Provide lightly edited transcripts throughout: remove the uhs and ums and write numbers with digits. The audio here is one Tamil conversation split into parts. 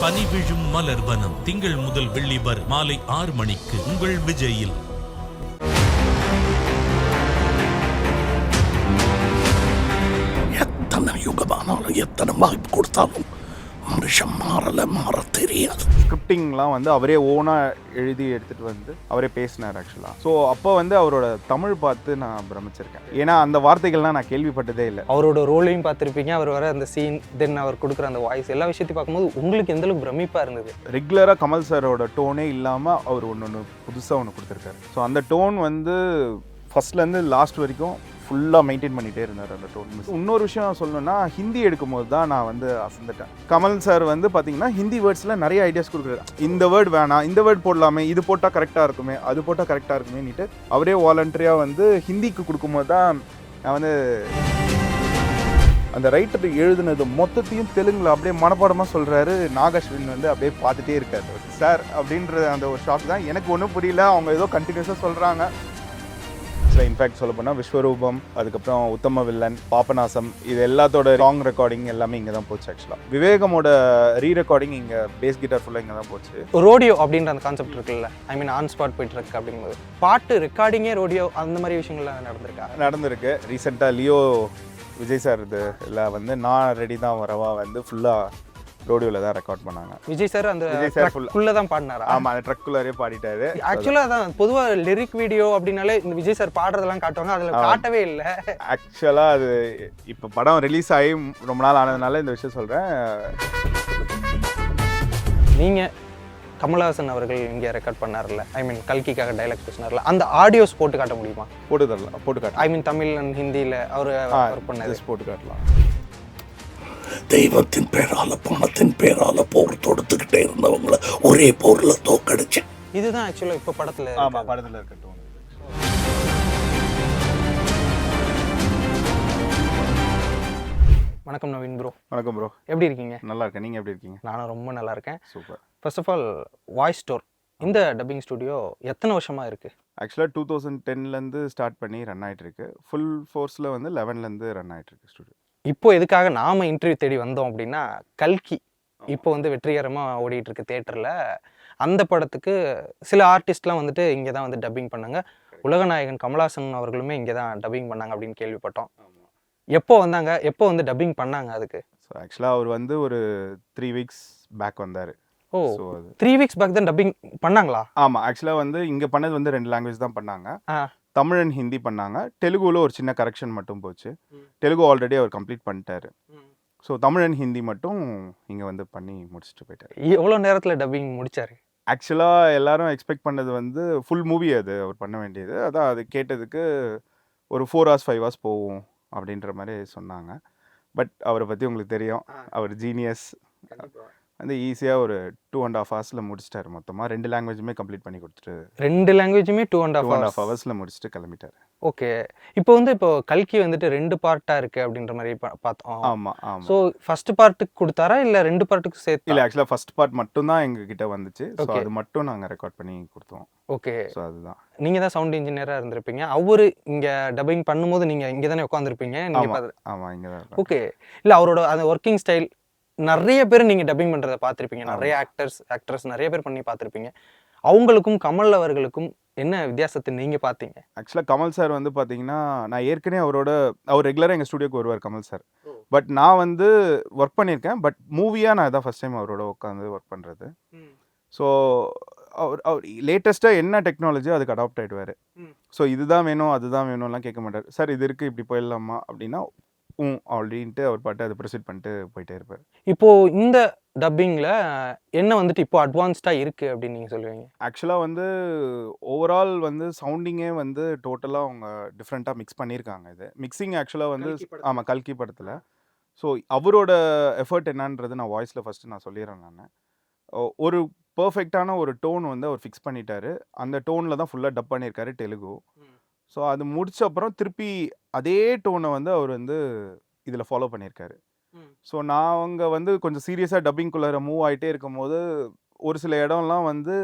பனி விழும் மலர்வனம் திங்கள் முதல் வெள்ளி வரை மாலை 6 மணிக்கு உங்கள் விஜயில். எத்தனை யுகமானாலும் எத்தனை வாய்ப்பு கொடுத்தாலும் மனுஷன் மாற தெரியாது. ஸ்கிரிப்டிங்லாம் வந்து அவரே ஓனாக எழுதி எடுத்துகிட்டு வந்து அவரே பேசினார் ஆக்சுவலாக. ஸோ அப்போ வந்து அவரோட தமிழ் பார்த்து நான் பிரமிச்சிருக்கேன். ஏன்னா அந்த வார்த்தைகள்லாம் நான் கேள்விப்பட்டதே இல்லை. அவரோட ரோலையும் பார்த்துருப்பீங்க, அவர் வர அந்த சீன், தென் அவர் கொடுக்குற அந்த வாய்ஸ், எல்லா விஷயத்தையும் பார்க்கும்போது உங்களுக்கு எந்தளவுக்கு பிரமிப்பாக இருந்தது? ரெகுலராக கமல் சாரோட டோனே இல்லாமல் அவர் ஒன்று புதுசாக ஒன்று கொடுத்துருக்காரு. ஸோ அந்த டோன் வந்து ஃபஸ்ட்லேருந்து லாஸ்ட் வரைக்கும் ஃபுல்லாக மெயின்டைன் பண்ணிகிட்டே இருந்தார் அந்த டோன். இன்னொரு விஷயம் சொல்லணும்னா, ஹிந்தி எடுக்கும்போது தான் நான் வந்து அசந்துட்டேன். கமல் சார் வந்து பார்த்தீங்கன்னா ஹிந்தி வேர்ட்ஸில் நிறைய ஐடியாஸ் கொடுக்குறாரு. இந்த வேர்ட் வேணாம், இந்த வேர்ட் போடலாமே, இது போட்டால் கரெக்டாக இருக்குமே, அது போட்டால் கரெக்டாக இருக்குமேன்னுட்டு அவரே வாலண்டரியாக வந்து ஹிந்திக்கு கொடுக்கும்போது தான் நான் வந்து அந்த ரைட்டர் எழுதுனது மொத்தத்தையும் தெலுங்கில் அப்படியே மனப்பாடமாக சொல்கிறாரு. நாகாஸ்வின் வந்து அப்படியே பார்த்துட்டே இருக்காரு. சார் அப்படின்ற அந்த ஒரு ஷாக் தான். எனக்கு ஒன்றும் புரியல, அவங்க ஏதோ கண்டினியூஸாக சொல்கிறாங்க. இன்ஃபேக்ட் சொல்ல போனால் விஸ்வரூபம், அதுக்கப்புறம் உத்தம வில்லன், பாபநாசம், இது எல்லாத்தோட சாங் ரெக்கார்டிங் எல்லாமே இங்கே தான் போச்சு. ஆக்சுவலாக விவேகமோட ரெக்கார்டிங் இங்கே பேஸ் கிட்டார் ஃபுல்லாக இங்கே தான் போச்சு. ரோடியோ அப்படின்ற அந்த கான்செப்ட் இருக்குல்ல, ஐ மீன் ஆன் ஸ்பாட் போயிட்டு இருக்கு அப்படிங்கும்போது பாட்டு ரெக்கார்டிங்கே ரோடியோ அந்த மாதிரி விஷயங்கள்லாம் நடந்திருக்கு. ரீசெண்டாக லியோ விஜய் சார் இது எல்லாம் வந்து நான் ரெடி தான் வரவா வந்து ஃபுல்லாக ரோடியோவில் தான் ரெக்கார்ட் பண்ணாங்க. விஜய் சார் அந்த ட்ரக்குள்ள தான் பாடினாரா? ஆமாம், அந்த ட்ரக்குள்ளாரே பாடிட்டாரு. ஆக்சுவலாக அதான் பொதுவாக லிரிக் வீடியோ அப்படின்னாலே இந்த விஜய் சார் பாடுறதெல்லாம் காட்டுவாங்க, அதில் காட்டவே இல்லை. ஆக்சுவலாக அது இப்போ படம் ரிலீஸ் ஆகி ரொம்ப நாள் ஆனதுனால இந்த விஷயம் சொல்கிறேன். நீங்கள் கமல்ஹாசன் அவர்கள் இங்கே ரெக்கார்ட் பண்ணார்ல, ஐ மீன் கல்கிக்காக டைலாக்ஸ் பேசினார்ல, அந்த ஆடியோஸ் போட்டு காட்ட முடியுமா? போட்டு தரலாம், போட்டு காட்டலாம். ஐ மீன் தமிழ் அண்ட் ஹிந்தியில் அவர் ஒர்க் பண்ணது போட்டு காட்டலாம். தெய்வத்தின் பேரால பணத்தின் பேரால போர் தொடுத்துக்கிட்டே இருந்தவங்களை ஒரே போர்ல தோக்கடிச்சேன். இதுதான் ஆக்சுவலாக இப்போ படத்தில் இருக்கட்டும். வணக்கம் நவீன் ப்ரோ. வணக்கம் ப்ரோ, எப்படி இருக்கீங்க? நல்லா இருக்கேன், நீங்கள் எப்படி இருக்கீங்க? நானும் ரொம்ப நல்லா இருக்கேன். Super. First of all, voice store இந்த டப்பிங் ஸ்டுடியோ எத்தனை வருஷமாக இருக்குது? ஆக்சுவலாக 2010லேருந்து ஸ்டார்ட் பண்ணி ரன் ஆகிட்டு இருக்கு. ஃபுல் ஃபோர்ஸில் வந்து 11லேருந்து ரன் ஆகிட்டு இருக்கு ஸ்டுடியோ. இப்போ எதுக்காக நாம் இன்டர்வியூ தேடி வந்தோம் அப்படின்னா, கல்கி இப்போ வந்து வெற்றிகரமாக ஓடிட்டு இருக்கு தேட்டரில். அந்த படத்துக்கு சில ஆர்டிஸ்ட்லாம் வந்துட்டு இங்கே தான் வந்து டப்பிங் பண்ணாங்க. உலகநாயகன் கமல்ஹாசன் அவர்களுமே இங்கே தான் டப்பிங் பண்ணாங்க அப்படின்னு கேள்விப்பட்டோம். எப்போ வந்தாங்க, எப்போ வந்து டப்பிங் பண்ணாங்க அதுக்கு? ஸோ ஆக்சுவலாக அவர் வந்து ஒரு 3 வீக்ஸ் பேக் வந்தார். ஓ, 3 வீக்ஸ் பேக் தான் டப்பிங் பண்ணாங்களா? ஆமாம், ஆக்சுவலாக வந்து இங்கே பண்ணது வந்து 2 லாங்குவேஜ் தான் பண்ணாங்க. தமிழ் அண்ட் ஹிந்தி பண்ணாங்க. தெலுங்குல ஒரு சின்ன கரெக்ஷன் மட்டும் போச்சு. தெலுங்கு ஆல்ரெடி அவர் கம்ப்ளீட் பண்ணிட்டாரு. ஸோ தமிழ் அண்ட் ஹிந்தி மட்டும் இங்கே வந்து பண்ணி முடிச்சுட்டு போயிட்டார். எவ்வளோ நேரத்தில் டப்பிங் முடிச்சாரு? ஆக்சுவலாக எல்லாரும் எக்ஸ்பெக்ட் பண்ணது வந்து ஃபுல் மூவி அது அவர் பண்ண வேண்டியது. அதான் அது கேட்டதுக்கு ஒரு 4 hours 5 hours போகும் அப்படின்ற மாதிரி சொன்னாங்க. பட் அவரை பற்றி உங்களுக்கு தெரியும், அவர் ஜீனியஸ். வந்து ஈஸியாக ஒரு 2.5 hours முடிச்சிட்டாரு. மொத்தமாக 2 லாங்குவேஜுமே கம்ப்ளீட் பண்ணி கொடுத்துட்டு 2 லாங்குவேஜுமே 2.5 hours முடிச்சுட்டு கிளம்பிட்டார். ஓகே. இப்போ கல்கி வந்துட்டு 2 பார்ட்டாக இருக்குது அப்படின்ற மாதிரி பார்த்தோம். ஆமாம் ஆமாம். ஸோ ஃபர்ஸ்ட் பார்ட்டுக்கு கொடுத்தாரா இல்லை 2 பார்ட்டுக்கு சேர்த்து? இல்லை, ஆக்சுவலாக ஃபர்ஸ்ட் பார்ட் மட்டும் தான் எங்ககிட்ட வந்துச்சு. ஸோ அது மட்டும் நாங்கள் ரெக்கார்ட் பண்ணி கொடுத்தோம். ஓகே. ஸோ அதுதான். நீங்கள் தான் சவுண்ட் இன்ஜினியராக இருந்திருப்பீங்க. அவரு இங்கே டப்பிங் பண்ணும்போது நீங்கள் இங்கே தானே உட்காந்துருப்பீங்க. ஆமாம், இங்கே தான். ஓகே. இல்லை, அவரோட அந்த ஒர்க்கிங் ஸ்டைல் நிறைய பேர் நீங்கள் டப்பிங் பண்ணுறதை பார்த்துருப்பீங்க. நிறைய ஆக்டர்ஸ் நிறைய பேர் பண்ணி பார்த்துருப்பீங்க. அவங்களுக்கும் கமல் அவர்களுக்கும் என்ன வித்தியாசத்தை நீங்கள் பார்த்தீங்க? ஆக்சுவலாக கமல் சார் வந்து பார்த்தீங்கன்னா, நான் ஏற்கனவே அவர் ரெகுலராக எங்கள் ஸ்டுடியோக்கு வருவார் கமல் சார். பட் நான் வந்து ஒர்க் பண்ணியிருக்கேன். பட் மூவியாக நான் இதான் ஃபஸ்ட் டைம் அவரோட உட்காந்து ஒர்க் பண்ணுறது. ஸோ அவர் லேட்டஸ்ட்டாக என்ன டெக்னாலஜியோ அதுக்கு அடாப்ட் ஆகிடுவார். ஸோ இதுதான் வேணும் அதுதான் வேணும்லாம் கேட்க மாட்டார். சார் இது இருக்குது, இப்படி போயிடலாமா அப்படின்னா அப்படின்ட்டு அவர் பாட்டு அதை ப்ரொசீட் பண்ணிட்டு போயிட்டே இருப்பார். இப்போது இந்த டப்பிங்கில் என்ன வந்துட்டு இப்போ அட்வான்ஸ்டாக இருக்குது அப்படின்னு நீங்கள் சொல்லுவீங்க? ஆக்சுவலாக வந்து ஓவரால் வந்து சவுண்டிங்கே வந்து டோட்டலாக அவங்க டிஃப்ரெண்ட்டாக மிக்ஸ் பண்ணியிருக்காங்க. இது மிக்சிங் ஆக்சுவலாக வந்து ஆமாம், கல்கி படத்தில். ஸோ அவரோட எஃபர்ட் என்னன்றது நான் வாய்ஸில் ஃபஸ்ட்டு நான் சொல்லிடுறேன். நான் ஒரு பர்ஃபெக்டான ஒரு டோன் வந்து அவர் ஃபிக்ஸ் பண்ணிட்டாரு. அந்த டோனில் தான் ஃபுல்லாக டப் பண்ணியிருக்காரு தெலுங்கு. ஸோ அது முடிச்ச அப்புறம் திருப்பி அதே டோனை வந்து அவர் வந்து இதில் ஃபாலோ பண்ணியிருக்காரு. ஸோ நாங்கள் வந்து கொஞ்சம் சீரியஸாக டப்பிங்குள்ளார மூவ் ஆகிட்டே இருக்கும்போது ஒரு சில இடம்லாம் வந்து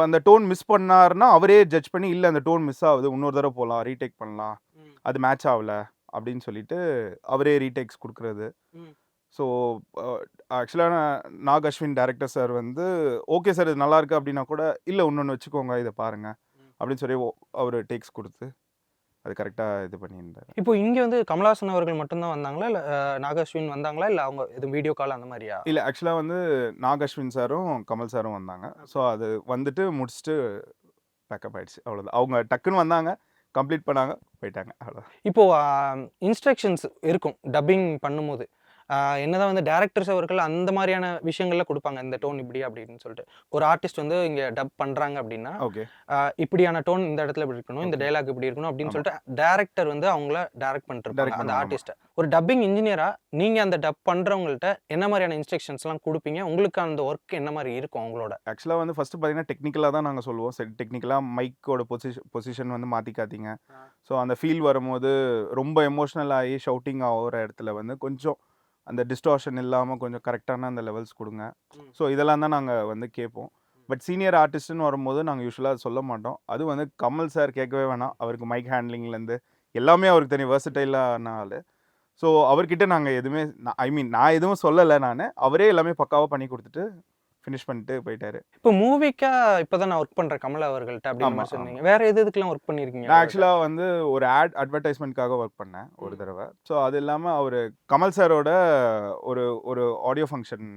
அந்த டோன் மிஸ் பண்ணாருன்னா அவரே ஜட்ஜ் பண்ணி, இல்லை அந்த டோன் மிஸ் ஆகுது, இன்னொரு தடவை போகலாம், ரீடேக் பண்ணலாம், அது மேட்ச் ஆகலை அப்படின்னு சொல்லிட்டு அவரே ரீடேக்ஸ் கொடுக்குறது. ஸோ ஆக்சுவலாக நாக் அஸ்வின் டேரக்டர் சார் வந்து ஓகே சார் இது நல்லா இருக்கு அப்படின்னா கூட இல்லை இன்னொன்று வச்சுக்கோங்க இதை பாருங்க அப்படின்னு சொல்லி அவர் டேக்ஸ் கொடுத்து அது கரெக்டாக இது பண்ணியிருந்தார். இப்போ இங்கே வந்து கமல்ஹாசன் அவர்கள் மட்டும்தான் வந்தாங்களா இல்லை நாகஸ்வின் வந்தாங்களா இல்லை அவங்க இது வீடியோ கால் அந்த மாதிரியா? இல்லை ஆக்சுவலாக வந்து நாக் அஸ்வின் சாரும் கமல் சாரும் வந்தாங்க. ஸோ அது வந்துட்டு முடிச்சுட்டு பேக்கப் ஆயிடுச்சு, அவ்வளோதான். அவங்க டக்குன்னு வந்தாங்க, கம்ப்ளீட் பண்ணாங்க, போயிட்டாங்க, அவ்வளோதான். இப்போது இன்ஸ்ட்ரக்ஷன்ஸ் இருக்கும் டப்பிங் பண்ணும்போது என்னதான் வந்து டேரக்டர்ஸ் அவர்கள் அந்த மாதிரியான விஷயங்கள்ல கொடுப்பாங்க, இந்த டோன் இப்படி அப்படின்னு சொல்லிட்டு. ஒரு ஆர்டிஸ்ட் வந்து இங்கே டப் பண்ணுறாங்க அப்படின்னா ஓகே இப்படியான டோன் இந்த இடத்துல இப்படி இருக்கணும், இந்த டைலாக் இப்படி இருக்கணும் அப்படின்னு சொல்லிட்டு டேரக்டர் வந்து அவங்கள டைரக்ட் பண்ணிட்டு இருப்பாங்க அந்த ஆர்டிஸ்ட்டை. ஒரு டப்பிங் இன்ஜினியரா நீங்கள் அந்த டப் பண்ணுறவங்கள்ட்ட என்ன மாதிரியான இன்ஸ்ட்ரக்ஷன்ஸ்லாம் கொடுப்பீங்க? உங்களுக்கு அந்த ஒர்க் என்ன மாதிரி இருக்கும் அவங்களோட? ஆக்சுவலாக வந்து ஃபஸ்ட்டு பார்த்தீங்கன்னா டெக்னிக்கலாக தான் நாங்கள் சொல்லுவோம். சரி, டெக்னிக்கலாக மைக்கோட பொசிஷன் வந்து மாற்றிக்காதீங்க. ஸோ அந்த ஃபீல் வரும்போது ரொம்ப எமோஷ்னல் ஆகி ஷவுட்டிங் ஆகிற இடத்துல வந்து கொஞ்சம் அந்த டிஸ்டார்ஷன் இல்லாமல் கொஞ்சம் கரெக்டான அந்த லெவல்ஸ் கொடுங்க. ஸோ இதெல்லாம் தான் நாங்கள் வந்து கேட்போம். பட் சீனியர் ஆர்டிஸ்ட்னு வரும்போது நாங்கள் யூஸ்வலாக சொல்ல மாட்டோம். அது வந்து கமல் சார் கேட்கவே வேணாம். அவருக்கு மைக் ஹேண்ட்லிங்லேருந்து எல்லாமே அவருக்கு தெரியும், வெர்சடைலான ஆள். ஸோ அவர்கிட்ட நாங்கள் எதுவுமே நான் எதுவும் சொல்லலை. அவரே எல்லாமே பக்காவாக பண்ணி கொடுத்துட்டு ஃபினிஷ் பண்ணிட்டு போயிட்டாரு. இப்போ மூவிக்கா இப்போ தான் நான் ஒர்க் பண்ணுறேன் கமல் அவர்கள்ட்ட அப்படின்னு மாதிரி சொன்னீங்க. வேற எதுக்கெல்லாம் ஒர்க் பண்ணியிருக்கீங்க? நான் ஆக்சுவலாக வந்து ஒரு அட்வர்டைஸ்மெண்ட்காக ஒர்க் பண்ணேன் ஒரு தடவை. ஸோ அது இல்லாமல் அவர் கமல் சாரோட ஒரு ஆடியோ ஃபங்க்ஷன்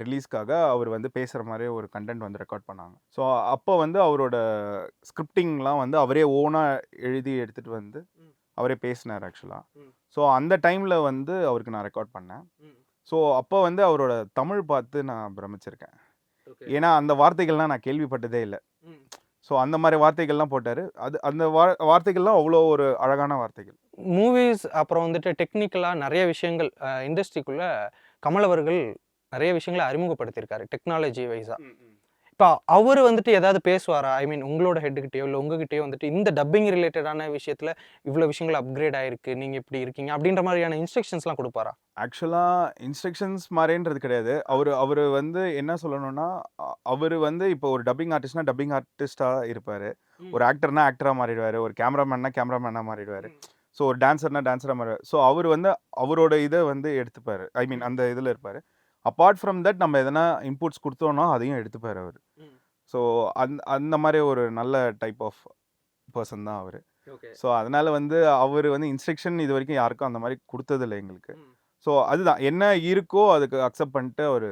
ரிலீஸ்க்காக அவர் வந்து பேசுகிற மாதிரி ஒரு கண்டென்ட் வந்து ரெக்கார்ட் பண்ணாங்க. ஸோ அப்போ வந்து அவரோட ஸ்கிரிப்டிங்லாம் வந்து அவரே ஓனாக எழுதி எடுத்துகிட்டு வந்து அவரே பேசினார் ஆக்சுவலாக. ஸோ அந்த டைமில் வந்து அவருக்கு நான் ரெக்கார்ட் பண்ணேன். ஸோ அப்போ வந்து அவரோட தமிழ் பார்த்து நான் பிரமிச்சிருக்கேன். ஏன்னா அந்த வார்த்தைகள்லாம் நான் கேள்விப்பட்டதே இல்லை. ஸோ அந்த மாதிரி வார்த்தைகள்லாம் போட்டார். அந்த வார்த்தைகள்லாம் அவ்வளோ ஒரு அழகான வார்த்தைகள். மூவிஸ் அப்புறம் வந்துட்டு டெக்னிக்கலாக நிறைய விஷயங்கள் இண்டஸ்ட்ரிக்குள்ளே கமல் அவர்கள் நிறைய விஷயங்களை அறிமுகப்படுத்தியிருக்காரு டெக்னாலஜி வைஸாக. இப்போ அவர் வந்துட்டு ஏதாவது பேசுவாரா? உங்களோட ஹெட்டுக்கிட்டேயோ இல்லை உங்ககிட்டயோ வந்துட்டு இந்த டப்பிங் ரிலேட்டடான விஷயத்தில் இவ்வளோ விஷயங்கள் அப்கிரேட் ஆகிருக்கு, நீங்கள் இப்படி இருக்கீங்க அப்படின்ற மாதிரியான இன்ஸ்ட்ரக்ஷன்ஸ்லாம் கொடுப்பாரா? ஆக்சுவலாக இன்ஸ்ட்ரக்ஷன்ஸ் மாதிரின்றது கிடையாது. அவர் வந்து என்ன சொல்லணும்னா, அவர் வந்து இப்போ ஒரு டப்பிங் ஆர்டிஸ்ட்னா டப்பிங் ஆர்டிஸ்டாக இருப்பார். ஒரு ஆக்டர்னா ஆக்டராக மாறிடுவார். ஒரு கேமராமேன்னா கேமராமேனாக மாறிடுவார். ஸோ ஒரு டான்ஸர்னா டான்ஸராக மாறிடுவார். ஸோ அவர் வந்து அவரோட இதை வந்து எடுத்துப்பார். அந்த இதில் இருப்பார். அப்பார்ட் ஃப்ரம் தட் நம்ம எதனா இன்புட்ஸ் கொடுத்தோன்னா அதையும் எடுத்துப்பார் அவர். ஸோ அந்த மாதிரி ஒரு நல்ல டைப் ஆஃப் பர்சன் தான் அவர். ஸோ அதனால் வந்து அவர் வந்து இன்ஸ்ட்ரக்ஷன் இது வரைக்கும் யாருக்கும் அந்த மாதிரி கொடுத்ததில்லை எங்களுக்கு. ஸோ அதுதான் என்ன இருக்கோ அதுக்கு அக்செப்ட் பண்ணிட்டு அவர்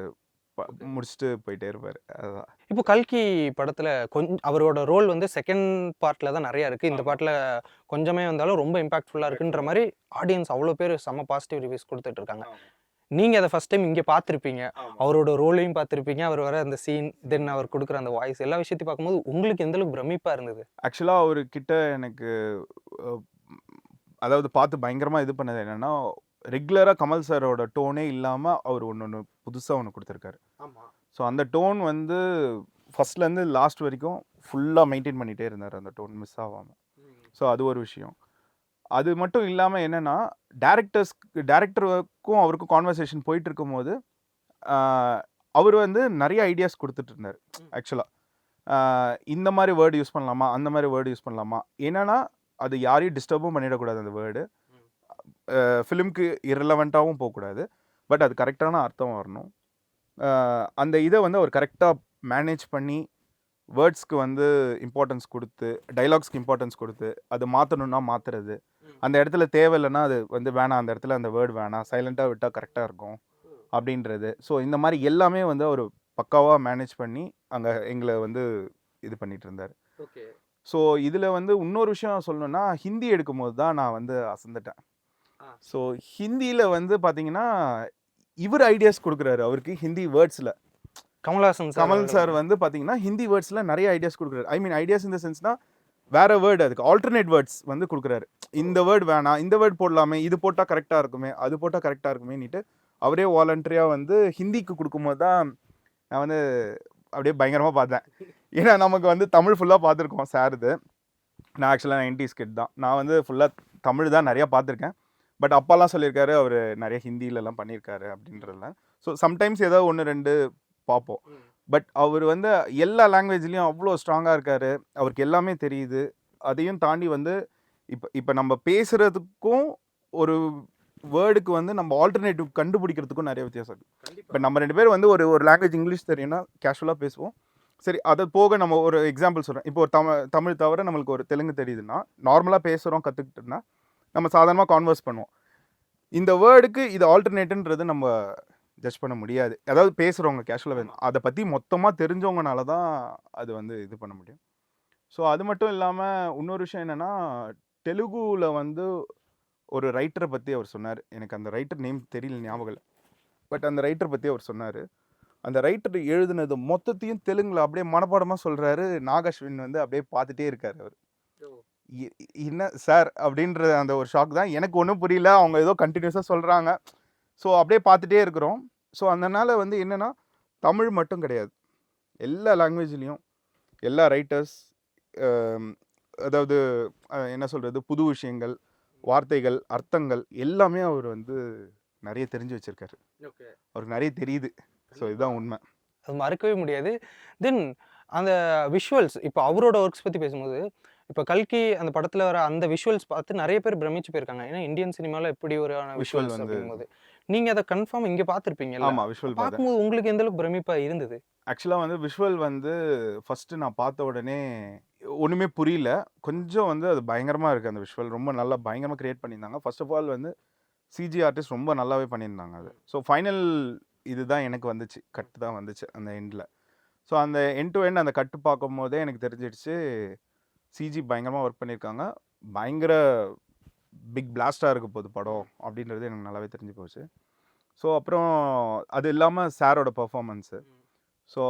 முடிச்சுட்டு போயிட்டே இருப்பார். அதுதான். இப்போ கல்கி படத்தில் கொஞ்சம் அவரோட ரோல் வந்து செகண்ட் பார்ட்டில் தான் நிறையா இருக்குது. இந்த பார்ட்டில் கொஞ்சமே வந்தாலும் ரொம்ப இம்பாக்ட்ஃபுல்லாக இருக்குன்ற மாதிரி ஆடியன்ஸ் அவ்வளோ பேர் செம்ம பாசிட்டிவ் ரிவ்யூஸ் கொடுத்துட்டு இருக்காங்க. நீங்கள் அதை ஃபஸ்ட் டைம் இங்கே பார்த்துருப்பீங்க, அவரோட ரோலையும் பார்த்துருப்பீங்க, அவர் வர அந்த சீன், தென் அவர் கொடுக்குற அந்த வாய்ஸ், எல்லா விஷயத்தையும் பார்க்கும்போது உங்களுக்கு எந்த அளவுக்கு பிரமிப்பாக இருந்தது? ஆக்சுவலாக அவர்கிட்ட எனக்கு அதாவது பார்த்து பயங்கரமாக இது பண்ணது என்னென்னா, ரெகுலராக கமல் சாரோட டோனே இல்லாமல் அவர் ஒன்று புதுசாக ஒன்று கொடுத்துருக்காரு. ஸோ அந்த டோன் வந்து ஃபஸ்ட்லேருந்து லாஸ்ட் வரைக்கும் ஃபுல்லாக மெயின்டைன் பண்ணிகிட்டே இருந்தார், அந்த டோன் மிஸ் ஆகாமல். ஸோ அது ஒரு விஷயம். அது மட்டும் இல்லாமல் என்னென்னா, டேரக்டருக்கும் அவருக்கும் கான்வர்சேஷன் போயிட்டு இருக்கும்போது அவர் வந்து நிறைய ஐடியாஸ் கொடுத்துட்டு இருந்தார். ஆக்சுவலாக இந்த மாதிரி வேர்டு யூஸ் பண்ணலாமா, அந்த மாதிரி வேர்டு யூஸ் பண்ணலாமா, என்னென்னா அது யாரையும் டிஸ்டர்பும் பண்ணிடக்கூடாது. அந்த வேர்டு ஃபிலிம்க்கு இரலவெண்ட்டாகவும் போகக்கூடாது. பட் அது கரெக்டான அர்த்தம் வரணும். அந்த இதை வந்து அவர் கரெக்டாக மேனேஜ் பண்ணி வேர்ட்ஸ்க்கு வந்து இம்பார்ட்டன்ஸ் கொடுத்து, டைலாக்ஸ்க்கு இம்பார்ட்டன்ஸ் கொடுத்து, அது மாற்றணுன்னா மாற்றுறது, அந்த இடத்துல தேவையில்லைன்னா அது வந்து வேணாம், அந்த இடத்துல அந்த வேர்டு வேணாம், சைலண்ட்டாக விட்டால் கரெக்டாக இருக்கும் அப்படின்றது. ஸோ இந்த மாதிரி எல்லாமே வந்து அவர் பக்காவாக மேனேஜ் பண்ணி அங்கே எங்களை வந்து இது பண்ணிகிட்டு இருந்தார். ஸோ இதில் வந்து இன்னொரு விஷயம் சொல்லணுன்னா, ஹிந்தி எடுக்கும்போது தான் நான் வந்து அசந்துட்டேன். ஸோ ஹிந்தியில் வந்து பார்த்தீங்கன்னா இவர் ஐடியாஸ் கொடுக்குறாரு. அவருக்கு ஹிந்தி வேர்ட்ஸில் கமல் சார் வந்து பார்த்தீங்கன்னா ஹிந்தி வேர்ட்ஸில் நிறைய ஐடியாஸ் கொடுக்குறாரு. ஐடியாஸ் இந்த சென்ஸ்னா வேற வேர்டு, அதுக்கு ஆல்டர்னேட் வேர்ட்ஸ் வந்து கொடுக்குறாரு. இந்த வேர்டு வேணாம், இந்த வேர்டு போடலாமே, இது போட்டால் கரெக்டாக இருக்குமே, அது போட்டால் கரெக்டாக இருக்குமேன்னுட்டு அவரே வாலண்டரியாக வந்து ஹிந்திக்கு கொடுக்கும்போது தான் நான் வந்து அப்படியே பயங்கரமாக பார்த்தேன். ஏன்னா நமக்கு வந்து தமிழ் ஃபுல்லாக பார்த்துருக்கோம் சார். இது நான் ஆக்சுவலாக 90s கிட் தான். நான் வந்து ஃபுல்லாக தமிழ் தான் நிறையா பார்த்துருக்கேன். பட் அப்பாலாம் சொல்லியிருக்காரு அவர் நிறைய ஹிந்திலலாம் பண்ணியிருக்காரு அப்படின்றதுல. ஸோ சம்டைம்ஸ் ஏதோ 1-2 பார்ப்போம். பட் அவர் வந்து எல்லா லாங்குவேஜ்லேயும் அவ்வளோ ஸ்ட்ராங்காக இருக்கார். அவருக்கு எல்லாமே தெரியுது. அதையும் தாண்டி வந்து இப்போ நம்ம பேசுகிறதுக்கும் ஒரு வேர்டுக்கு வந்து நம்ம ஆல்டர்னேட்டிவ் கண்டுபிடிக்கிறதுக்கும் நிறைய வித்தியாசம் இருக்குது. இப்போ நம்ம 2 பேர் வந்து ஒரு லாங்குவேஜ் இங்கிலீஷ் தெரியும்னா கேஷுவலாக பேசுவோம். சரி, அதை போக நம்ம ஒரு எக்ஸாம்பிள் சொல்கிறேன். இப்போ ஒரு தமிழ் தவிர நம்மளுக்கு ஒரு தெலுங்கு தெரியுதுன்னா நார்மலாக பேசுகிறோம் கற்றுக்கிட்டோம்னா நம்ம சாதாரணமாக கான்வர்ஸ் பண்ணுவோம். இந்த வேர்டுக்கு இது ஆல்டர்னேட்டுன்றது நம்ம ஜட்ஜ் பண்ண முடியாது. அதாவது பேசுகிறவங்க கேஷுவலாக வேணும், அதை பற்றி மொத்தமாக தெரிஞ்சவங்கனால தான் அது வந்து இது பண்ண முடியும். ஸோ அது மட்டும் இல்லாமல் இன்னொரு விஷயம் என்னென்னா, தெலுங்குல வந்து ஒரு ரைட்டரை பற்றி அவர் சொன்னார். எனக்கு அந்த ரைட்டர் நேம் தெரியல, ஞாபகம் இல்லை. பட் அந்த ரைட்டரை பற்றி அவர் சொன்னார். அந்த ரைட்டர் எழுதுனது மொத்தத்தையும் தெலுங்குல அப்படியே மனப்பாடமாக சொல்கிறாரு. நாகாஸ்வின் வந்து அப்படியே பார்த்துட்டே இருக்கார். அவர் என்ன சார் அப்படின்ற அந்த ஒரு ஷாக் தான். எனக்கு ஒன்றும் புரியல, அவங்க ஏதோ கண்டினியூஸாக சொல்கிறாங்க. ஸோ அப்படியே பார்த்துட்டே இருக்கிறோம். ஸோ அதனால் வந்து என்னென்னா, தமிழ் மட்டும் கிடையாது, எல்லா லாங்குவேஜ்லேயும் எல்லா ரைட்டர்ஸ், அதாவது என்ன சொல்கிறது, புது விஷயங்கள், வார்த்தைகள், அர்த்தங்கள் எல்லாமே அவர் வந்து நிறைய தெரிஞ்சு வச்சுருக்காரு. அவருக்கு நிறைய தெரியுது. ஸோ இதுதான் உண்மை, அது மறக்கவே முடியாது. தென் அந்த விஷுவல்ஸ், இப்போ அவரோட ஒர்க்ஸ் பற்றி பேசும்போது, இப்போ கல்கி அந்த படத்தில் வர அந்த விஷுவல்ஸ் பார்த்து நிறைய பேர் பிரமிச்சு போயிருக்காங்க. ஏன்னா இந்தியன் சினிமாவில் எப்படி ஒரு விஷுவல்ஸ் வந்து அப்படிங்கும்போது நீங்கள் அதை கன்ஃபார்ம் இங்கே பார்த்துருப்பீங்க. ஆமாம், விஷுவல் பார்க்கும்போது உங்களுக்கு எந்த அளவுக்கு பிரமிப்பாக இருந்தது? ஆக்சுவலாக வந்து விஷுவல் வந்து ஃபஸ்ட்டு நான் பார்த்த உடனே ஒன்றுமே புரியல. கொஞ்சம் வந்து அது பயங்கரமாக இருக்குது. அந்த விஷுவல் ரொம்ப நல்லா பயங்கரமாக க்ரியேட் பண்ணியிருந்தாங்க. ஃபர்ஸ்ட் ஆஃப் ஆல் வந்து சிஜி ஆர்டிஸ்ட் ரொம்ப நல்லாவே பண்ணியிருந்தாங்க அது. ஸோ ஃபைனல் இதுதான் எனக்கு வந்துச்சு, கட்டு தான் வந்துச்சு அந்த எண்டில். ஸோ அந்த எண்ட் டு எண்ட் அந்த கட்டு பார்க்கும் போதே எனக்கு தெரிஞ்சிடுச்சு சிஜி பயங்கரமாக ஒர்க் பண்ணியிருக்காங்க. பயங்கர பிக் பிளாஸ்டாக இருக்க போகுது படம் அப்படின்றது எனக்கு நல்லாவே தெரிஞ்சு போச்சு. ஸோ அப்புறம் அது இல்லாமல் சாரோட பர்ஃபார்மன்ஸு. ஸோ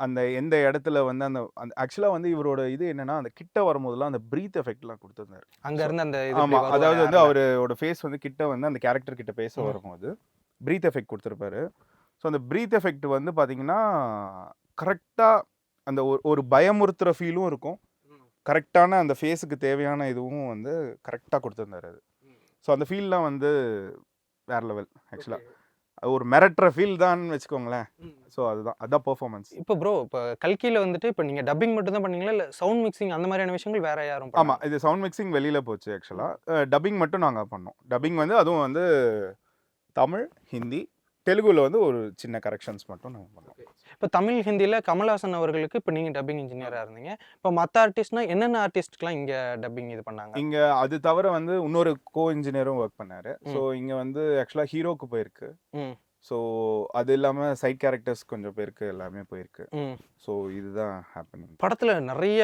அந்த எந்த இடத்துல வந்து அந்த ஆக்சுவலாக வந்து இவரோட இது என்னென்னா, அந்த கிட்ட வரும்போதெல்லாம் அந்த ப்ரீத் எஃபெக்ட்லாம் கொடுத்துருந்தாரு அங்கேருந்து. அந்த ஆமாம், அதாவது வந்து அவரோட ஃபேஸ் வந்து கிட்ட வந்து அந்த கேரக்டர் கிட்ட பேச வரும்போது ப்ரீத் எஃபெக்ட் கொடுத்துருப்பாரு. ஸோ அந்த ப்ரீத் எஃபெக்ட் வந்து பார்த்தீங்கன்னா கரெக்டாக அந்த ஒரு பயமுறுத்துகிற ஃபீலும் இருக்கும், கரெக்டான அந்த ஃபேஸுக்கு தேவையான இதுவும் வந்து கரெக்டாக கொடுத்துருந்தாரு அது. ஸோ அந்த ஃபீல்லாம் வந்து வேறு லெவல். ஆக்சுவலாக ஒரு மிரட்டுற ஃபீல் தான் வச்சுக்கோங்களேன். ஸோ அதுதான் பெர்ஃபார்மன்ஸ். இப்போ ப்ரோ, இப்போ கல்கியில் வந்துட்டு இப்போ நீங்கள் டப்பிங் மட்டும் தான் பண்ணீங்களா, இல்லை சவுண்ட் மிக்சிங் அந்த மாதிரியான விஷயங்கள் வேறு யாரும்? ஆமாம், இது சவுண்ட் மிக்சிங் வெளியில் போச்சு. ஆக்சுவலாக டப்பிங் மட்டும் நாங்கள் பண்ணோம். டப்பிங் வந்து அதுவும் வந்து தமிழ், ஹிந்தி, தெலுங்குல வந்து ஒரு சின்ன கரெக்ஷன்ஸ் மட்டும் நாங்கள் பண்ணோம். இப்போ தமிழ், ஹிந்தியில் கமல்ஹாசன் அவர்களுக்கு இப்போ நீங்கள் டப்பிங் இன்ஜினியராக இருந்தீங்க. இப்போ மற்ற ஆர்டிஸ்ட்னா என்னென்ன ஆர்டிஸ்ட்லாம் இங்கே டப்பிங் இது பண்ணாங்க? இங்கே அது தவிர வந்து இன்னொரு கோ இன்ஜினியரும் ஒர்க் பண்ணார். ஸோ இங்கே வந்து ஆக்சுவலாக ஹீரோக்கு போயிருக்கு. ஸோ அது இல்லாமல் சைட் கேரக்டர்ஸ் கொஞ்சம் பேருக்கு எல்லாமே போயிருக்கு. ஸோ இதுதான் ஹேப்பனிங். படத்தில் நிறைய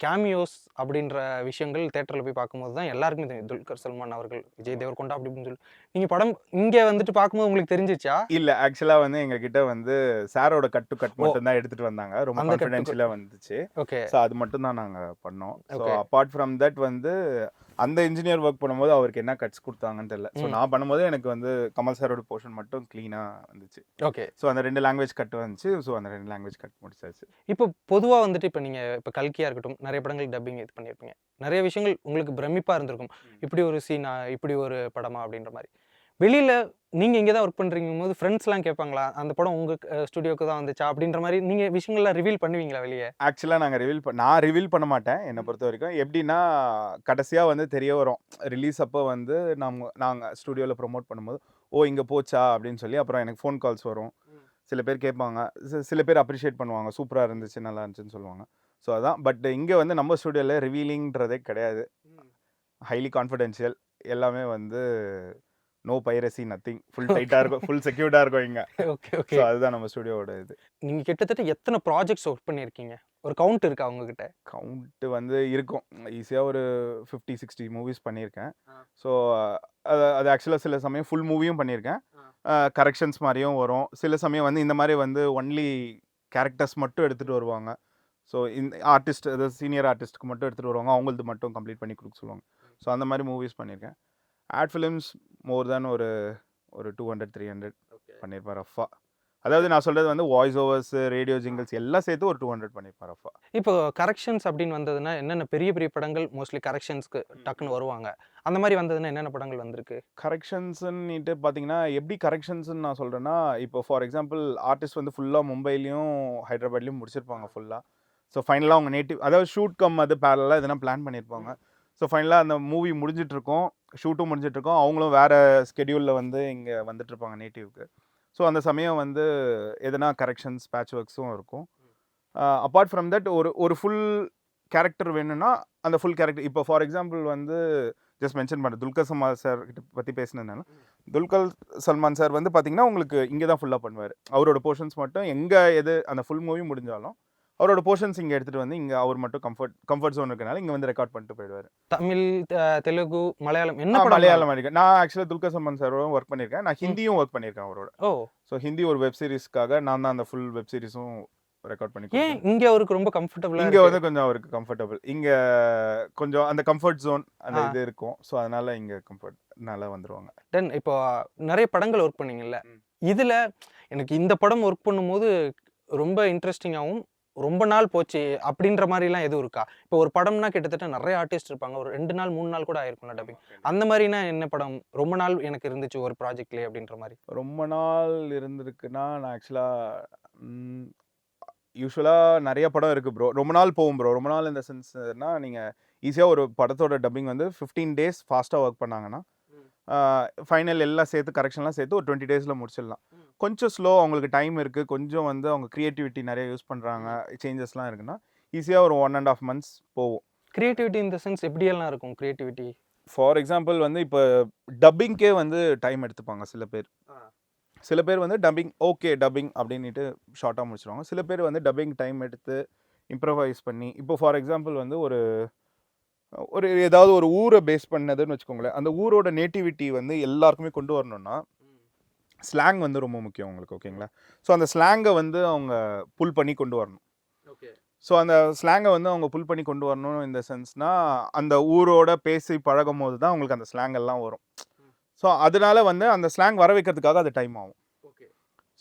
கேமியோஸ் அப்படின்ற விஷயங்கள் தேட்டரில் போய் பார்க்கும்போது தான் எல்லாருக்குமே தெரியும். துல்கர் சல்மான் அவர்கள், விஜய் தேவர்கொண்டா அப்படின்னு சொல்லி நீங்கள் படம் இங்கே வந்துட்டு பார்க்கும்போது உங்களுக்கு தெரிஞ்சிச்சா? இல்லை, ஆக்சுவலாக வந்து எங்ககிட்ட வந்து சாரோட கட் மட்டும் தான் எடுத்துகிட்டு வந்தாங்க. ரொம்ப கான்ஃபிடென்ஷியலாக வந்துச்சு. ஓகே. ஸோ அது மட்டும் தான் நாங்கள் பண்ணோம். ஸோ அப்பார்ட் ஃப்ரம் தட் வந்து அந்த இன்ஜினியர் ஒர்க் பண்ணும்போது அவருக்கு என்ன கட்ஸ் கொடுத்தாங்கன்னு தெரியல. ஸோ நான் பண்ணும்போது எனக்கு வந்து கமல் சாரோட போர்ஷன் மட்டும் க்ளீனாக வந்துச்சு. ஓகே. ஸோ அந்த 2 லாங்குவேஜ் கட் வந்துச்சு. ஸோ அந்த 2 லாங்குவேஜ் கட் முடிச்சாச்சு. இப்போ பொதுவாக வந்துட்டு இப்போ நீங்கள் இப்போ கல்கியாக இருக்கட்டும், நிறைய படங்கள் டப்பிங் இது பண்ணியிருப்பீங்க. நிறைய விஷயங்கள் உங்களுக்கு பிரமிப்பாக இருந்திருக்கும். இப்படி ஒரு சீனா, இப்படி ஒரு படமா அப்படின்ற மாதிரி. வெளியில் நீங்கள் இங்கே தான் ஒர்க் பண்ணுறீங்கும் போது ஃப்ரெண்ட்ஸ்லாம் கேட்பாங்களா, அந்த படம் உங்கள் ஸ்டுடியோக்கு தான் வந்துச்சா அப்படின்ற மாதிரி நீங்கள் விஷயங்கள்லாம் ரிவீல் பண்ணுவீங்களா வெளியே? ஆக்சுவலாக நான் ரிவீல் பண்ண மாட்டேன். என்னை பொறுத்த வரைக்கும் எப்படின்னா, கடைசியாக வந்து தெரிய வரும் ரிலீஸ் அப்போ வந்து நாங்கள் ஸ்டுடியோவில் ப்ரொமோட் பண்ணும்போது, ஓ இங்கே போச்சா அப்படின்னு சொல்லி அப்புறம் எனக்கு ஃபோன் கால்ஸ் வரும். சில பேர் கேட்பாங்க, சில பேர் அப்ரிஷியேட் பண்ணுவாங்க, சூப்பராக இருந்துச்சு, நல்லா இருந்துச்சுன்னு சொல்லுவாங்க. ஸோ அதான். பட் இங்கே வந்து நம்ம ஸ்டுடியோவில் ரிவீலிங்கிறதே கிடையாது. Highly confidential. எல்லாமே வந்து நோ பைரசி, நத்திங். ஃபுல் டைட்டாக இருக்கும், ஃபுல் செக்யூர்டாக இருக்கும் இங்கே. Okay okay. ஸோ அதுதான் நம்ம ஸ்டுடியோவோட இது. நீங்கள் கிட்டத்தட்ட எத்தனை ப்ராஜெக்ட்ஸ் ஒர்க் பண்ணியிருக்கீங்க? ஒரு கவுண்ட் இருக்கா உங்ககிட்ட? கவுண்ட்டு வந்து இருக்கும். ஈஸியாக ஒரு 50-60 மூவிஸ் பண்ணியிருக்கேன். ஸோ அது ஆக்சுவலாக சில சமயம் ஃபுல் மூவியும் பண்ணியிருக்கேன். கரெக்ஷன்ஸ் மாதிரியும் வரும். சில சமயம் வந்து இந்த மாதிரி வந்து ஒன்லி கேரக்டர்ஸ் மட்டும் எடுத்துகிட்டு வருவாங்க. ஸோ இந்த ஆர்டிஸ்ட், அதாவது சீனியர் ஆர்டிஸ்ட்டுக்கு மட்டும் எடுத்துகிட்டு வருவாங்க, அவங்களது மட்டும் கம்ப்ளீட் பண்ணி கொடுக்க சொல்லுவாங்க. ஸோ அந்த மாதிரி மூவிஸ் பண்ணியிருக்கேன். ஆட் ஃபிலிம்ஸ் மோர் தேன் ஒரு 200-300 பண்ணியிருப்பேன் ரஃபா. அதாவது நான் சொல்கிறது வந்து வாய்ஸ் ஓவர்ஸ், ரேடியோ ஜிங்கிள்ஸ் எல்லாம் சேர்த்து ஒரு 200 பண்ணியிருப்பேன் ரஃபா. இப்போ கரெக்ஷன்ஸ் அப்படின்னு வந்ததுன்னா என்னென்ன பெரிய பெரிய படங்கள் மோஸ்ட்லி கரெக்ஷன்ஸ்க்கு டக்குன்னு வருவாங்க? அந்த மாதிரி வந்ததுன்னா என்னென்ன படங்கள் வந்திருக்கு? கரெக்ஷன்ஸுன்னுட்டு பார்த்தீங்கன்னா, எப்படி கரெக்ஷன்ஸ்ன்னு நான் சொல்கிறேன்னா, இப்போ ஃபார் எக்ஸாம்பிள் ஆர்டிஸ்ட் வந்து ஃபுல்லாக மும்பைலையும் ஹைதராபாத்லேயும் முடிச்சிருப்பாங்க ஃபுல்லாக. ஸோ ஃபைனலாக அவங்க நேட்டிவ், அதாவது ஷூட் கம் அது பேரலாக எதனா பிளான் பண்ணியிருப்பாங்க. ஸோ ஃபைனலாக அந்த மூவி முடிஞ்சிட்ருக்கோம், ஷூட்டும் முடிஞ்சிட்ருக்கோம். அவங்களும் வேறு ஸ்கெடியூலில் வந்து இங்கே வந்துட்டுருப்பாங்க நேட்டிவ்க்கு. ஸோ அந்த சமயம் வந்து எதனா கரெக்ஷன்ஸ், பேட்ச் ஒர்க்ஸும் இருக்கும். அப்பார்ட் ஃப்ரம் தட் ஒரு ஃபுல் கேரக்டர் வேணும்னா அந்த ஃபுல் கேரக்டர் இப்போ ஃபார் எக்ஸாம்பிள் வந்து ஜஸ்ட் மென்ஷன் பண்ணுறேன், துல்கர் சல்மான் சார் கிட்ட பற்றி பேசினதுனால, துல்கர் சல்மான் சார் வந்து பார்த்தீங்கன்னா உங்களுக்கு இங்கே தான் ஃபுல்லாக பண்ணுவார். அவரோட போர்ஷன்ஸ் மட்டும் எங்கே அந்த ஃபுல் மூவி முடிஞ்சாலும் அவரோட போர்ஷன்ஸ் இங்கே எடுத்துகிட்டு வந்து இங்கே அவர் மட்டும் கம்ஃபர்ட் ஜோன் இருக்கனால இங்கே வந்து ரெக்கார்ட் பண்ணிட்டு போயிடுவார். தமிழ், தெலுங்கு, மலையாளம் என்ன மலையாளம் அடிக்க நான் ஆக்சுவலாக துல்கர் சல்மான் சாரோட ஒர்க் பண்ணியிருக்கேன். நான் ஹிந்தியும் ஒர்க் பண்ணியிருக்கேன் அவரோட. ஸோ ஹிந்தி ஒரு வெப் சீரிஸ்க்காக நான் தான் அந்த ஃபுல் வெப் சீரிஸும் ரெக்கார்ட் பண்ணி. ஏன் இங்கே அவருக்கு ரொம்ப கம்ஃபர்டபுள்? இங்கே வந்து கொஞ்சம் அவருக்கு கம்ஃபர்டபுள், இங்கே கொஞ்சம் அந்த கம்ஃபர்ட் ஜோன் அந்த இது இருக்கும். ஸோ அதனால இங்கே கம்ஃபர்ட்னால வந்துடுவாங்க. தென் இப்போ நிறைய படங்கள் ஒர்க் பண்ணீங்கல்ல, இதில் எனக்கு இந்த படம் ஒர்க் பண்ணும்போது ரொம்ப இன்ட்ரெஸ்டிங்காகவும் ரொம்ப நாள் போச்சு அப்படின்ற மாதிரிலாம் எதுவும் இருக்கா? இப்போ ஒரு படம்னா கிட்டத்தட்ட நிறைய ஆர்டிஸ்ட் இருப்பாங்க, ஒரு 2 நாள் 3 நாள் கூட ஆயிருக்கும்ல டப்பிங். அந்த மாதிரினா என்ன படம் ரொம்ப நாள் எனக்கு இருந்துச்சு ஒரு ப்ராஜெக்ட்லேயே அப்படின்ற மாதிரி? ரொம்ப நாள் இருந்திருக்குன்னா நான் ஆக்சுவலாக யூஸ்வலாக நிறைய படம் இருக்குது ப்ரோ. ரொம்ப நாள் போகும் ப்ரோ. ரொம்ப நாள் இந்த சென்ஸ்னா நீங்கள் ஈஸியாக ஒரு படத்தோட டப்பிங் வந்து 15 days ஃபாஸ்ட்டாக ஒர்க் பண்ணாங்கன்னா ஃபைனல் எல்லாம் சேர்த்து கரெக்ஷன்லாம் சேர்த்து ஒரு 20 days முடிச்சிடலாம். கொஞ்சம் ஸ்லோ, அவங்களுக்கு டைம் இருக்குது, கொஞ்சம் வந்து அவங்க க்ரியேட்டிவிட்டி நிறைய யூஸ் பண்ணுறாங்க, சேஞ்சஸ்லாம் இருக்குன்னா ஈஸியாக ஒரு 1.5 months போகும். கிரியேட்டிவிட்டி இன் த சென்ஸ் எப்படியெல்லாம் இருக்கும் கிரியேட்டிவிட்டி? ஃபார் எக்ஸாம்பிள் வந்து இப்போ டப்பிங்க்கே வந்து டைம் எடுத்துப்பாங்க சில பேர். சில பேர் வந்து டப்பிங் ஓகே டப்பிங் அப்படின்ட்டு ஷார்ட்டாக முடிச்சிடுவாங்க. சில பேர் வந்து டப்பிங் டைம் எடுத்து இம்ப்ரவைஸ் பண்ணி, இப்போ ஃபார் எக்ஸாம்பிள் வந்து ஒரு ஏதாவது ஒரு ஊரை பேஸ் பண்ணதுன்னு வச்சுக்கோங்களேன், அந்த ஊரோட நேட்டிவிட்டி வந்து எல்லாருக்குமே கொண்டு வரணும்னா ஸ்லாங் வந்து ரொம்ப முக்கியம் உங்களுக்கு. ஓகேங்களா? ஸோ அந்த ஸ்லாங்கை வந்து அவங்க புல் பண்ணி கொண்டு வரணும். ஸோ அந்த ஸ்லாங்கை வந்து அவங்க புல் பண்ணி கொண்டு வரணும் இந்த சென்ஸ்னால் அந்த ஊரோட பேசி பழகும் போது தான் உங்களுக்கு அந்த ஸ்லாங் எல்லாம் வரும். ஸோ அதனால வந்து அந்த ஸ்லாங் வர வைக்கிறதுக்காக அது டைம் ஆகும்.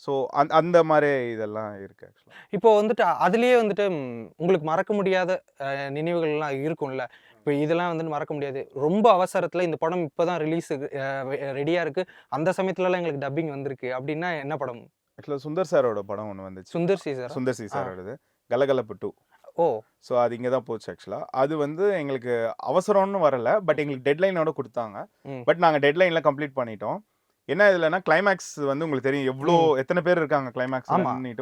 ஸோ அந்த மாதிரி இதெல்லாம் இருக்குது ஆக்சுவலாக. இப்போ வந்துட்டு அதுலேயே வந்துட்டு உங்களுக்கு மறக்க முடியாத நினைவுகள்லாம் இருக்கும்ல. இப்போ இதெல்லாம் வந்துட்டு மறக்க முடியாது, ரொம்ப அவசரத்தில் இந்த படம் இப்போ தான் ரிலீஸுக்கு ரெடியாக இருக்குது, அந்த சமயத்துலலாம் எங்களுக்கு டப்பிங் வந்திருக்கு அப்படின்னா என்ன படம்? ஆக்சுவலாக சுந்தர் சாரோட படம் ஒன்று வந்துச்சு. சுந்தர் சி சாரோடது கலகலப்பு 2. ஸோ அது இங்கே தான் போச்சு ஆக்சுவலாக. அது வந்து எங்களுக்கு அவசரம்னு வரல, பட் எங்களுக்கு டெட்லைனோட கொடுத்தாங்க. பட் நாங்கள் டெட்லைனில் கம்ப்ளீட் பண்ணிட்டோம். என்ன இதுலன்னா கிளைமேக்ஸ் வந்து உங்களுக்கு தெரியும் எத்தனை பேர் இருக்காங்க கிளைமேக்ஸ்.